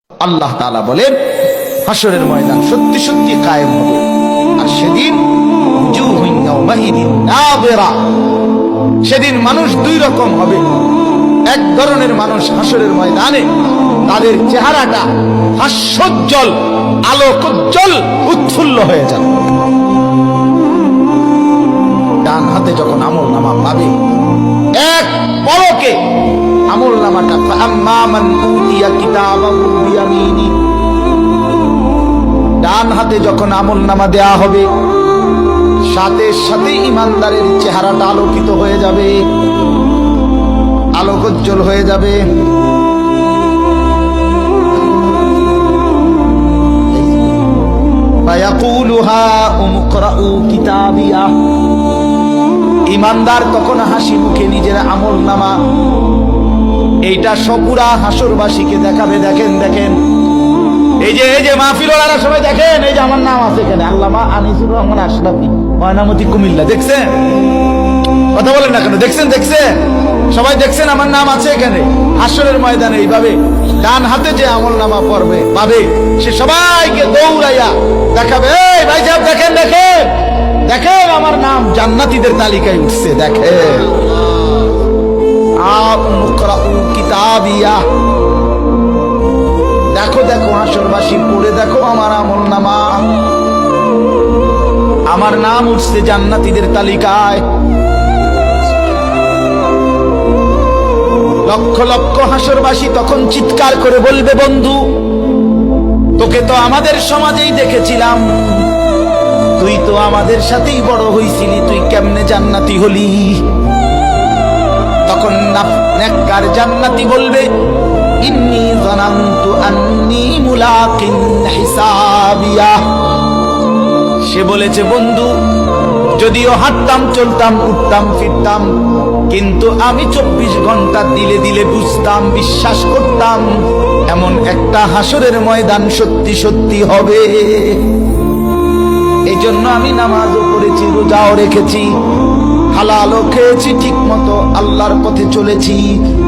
আল্লাহ তাআলা বলেন হাসরের ময়দান সত্যি সত্যি কায়েম হবে, আর সেদিন উজুহুন ইয়াওমাইদিন নাযিরা, সেদিন মানুষ দুই রকম হবে। এক ধরনের মানুষ হাসরের ময়দানে তাদের চেহারাটা হাস্যোজ্জ্বল, আলোকোজ্জ্বল, উৎফুল্ল হয়ে যাবে। ডান হাতে যখন আমলনামা পাবে, এক পলকে আমলনামাটা ফাআম্মা মান উতিয়া কিতাবাহু বিয়ামিনি, ডান হাতে যখন আমলনামা দেয়া হবে, সাথে সাথে ইমানদারের চেহারাটা আলোকিত হয়ে যাবে, আলোকোজ্জ্বল হয়ে যাবে। ফায়াকুলু হাউম ইকরাউ কিতাবিয়া, ইমানদার তখন হাসি মুখে নিজের আমলনামা এইটা সপুরা হাসরবাসীকে দেখাবে। দেখেন দেখেন, এই যে মাহফিল ওয়ালারা সবাই দেখেন, এই যে আমার নাম আছে এখানে, আল্লামা আনিসুর রহমান আশরাফি, ময়নামতি, কুমিল্লা। দেখছেন? কথা বলেন না কেন? দেখছেন? দেখছেন? সবাই দেখছেন আমার নাম আছে এখানে। হাসরের ময়দানে এইভাবে ডান হাতে যে আমলনামা পড়বে পাবে, সে সবাইকে দৌড়াইয়া দেখাবে, এই ভাই সাহেব দেখেন দেখেন দেখেন, আমার নাম জান্নাতীদের তালিকায় উঠছে, দেখেন। কিতাবিয়া, দেখো দেখো হাসরবাসী, পড়ে দেখো আমার আমলনামা, আমার নাম উঠছে জান্নাতীদের তালিকায়। লক্ষ লক্ষ হাসরবাসী তখন চিৎকার করে বলবে, বন্ধু তোকে তো আমাদের সমাজেই দেখেছিলাম, তুই তো আমাদের সাথেই বড় হইছিলি, তুই কেমনে জান্নাতি হলি? তখন নেককার জান্নাতি বলবে, ইন্নী যানানতু আন্নী মুলাকিন হিসাবিয়া, সে বলেছে বন্ধু যদিও হাঁটতাম চলতাম উঠতাম ফিরতাম, কিন্তু আমি 24 ঘন্টা দিলে দিলে বুঝতাম, বিশ্বাস করতাম এমন একটা হাসরের ময়দান সত্যি সত্যি হবে। এই জন্য আমি নামাজও পড়েছি, রোজাও রেখেছি, হালালও খেয়েছি, ঠিক মতো আল্লাহর পথে চলেছি,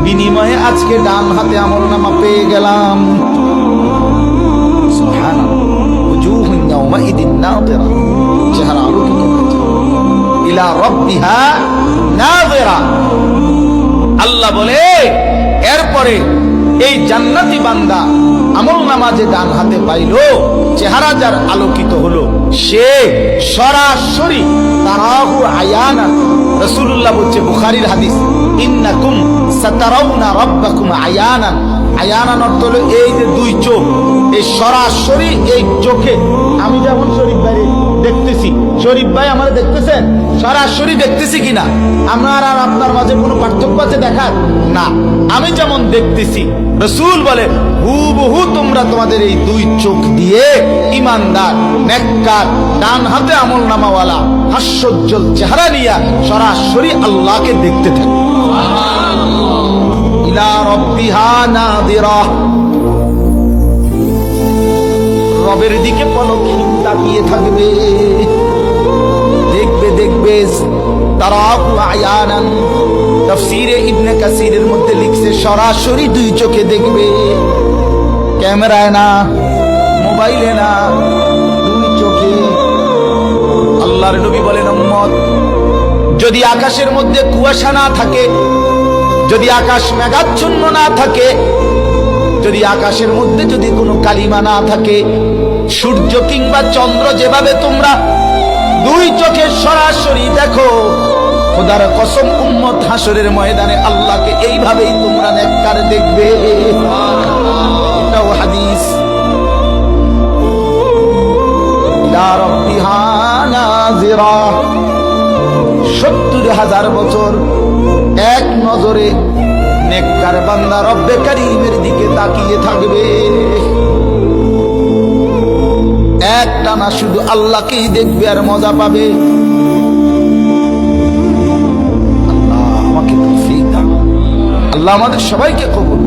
বিনিময়ে আজকে ডান হাতে আমলনামা পেয়ে গেলাম। সুবহানাল্লাহ, উজুহুন ইয়াওমাইদিন নাযিরা, চেহারা আলোকিত হয়েছে, ইলা রাব্বিহা নাযিরা। আল্লাহ বলে এরপরে এই জান্নাতি বান্দা আমলনামা যে ডান হাতে পাইল, চেহারা যার আলোকিত হলো, সে সরাসরি তারাহু আয়ানা, রাসূলুল্লাহ বলছে বুখারীর হাদিস, ইন্নাকুম সাতারাউনা রাব্বাকুম আয়ানান। আয়ানান অর্থ হলো এই যে দুই চোখ, এই সরাসরি এই চোখে আমি যেমন শরীফ ভাই দেখতেছি, শরীফ ভাই আমার দেখতেছেন, সরাসরি দেখতেছি কিনা? আমার আর আপনার মাঝে কোনো পার্থক্য আছে দেখার? না, আমি যেমন দেখতেছি, রাসূল বলে হুবহু তোমরা তোমাদের এই দুই চোখ দিয়ে ইমানদার নেককার ডান হাতে আমলনামাওয়ালা হাস্যোজ্জ্বল চেহারা নিয়ে সরাসরি আল্লাহকে দেখতে থাকো। ইলা রাব্বিহা নাযিরা, রবের দিকে পলকহীন তাকিয়ে থাকবে, দেখবে দেখবে। তারাহু আয়ানান, তাফসীরে ইবনে কাসিরের মধ্যে লিখছে সরাসরি দুই চোখে দেখবে, ক্যামেরায় না, মোবাইলে না, দুই চোখে। আল্লাহর নবী বলেন, উম্মত যদি আকাশের মধ্যে কুয়াশা না থাকে, যদি আকাশ মেঘাচ্ছন্ন না থাকে, যদি আকাশের মধ্যে যদি কোনো কালিমা না থাকে, সূর্য কিংবা চন্দ্র যেভাবে তোমরা দুই চোখে সরাসরি দেখো, খোদার কসম উম্মত হাসরের ময়দানে আল্লাহকে এইভাবেই তোমরা নেককার দেখবে। এটাও হাদিস। ইলা রাব্বিহা নাযিরা, 70,000 বছর এক নজরে নেককার বান্দা রব্বে কারীমের দিকে তাকিয়ে থাকবে, একটানা শুধু আল্লাহকেই দেখবে আর মজা পাবে। আল্লাহ আমাকে তৌফিক দান, আল্লাহ আমাদের সবাইকে কবুল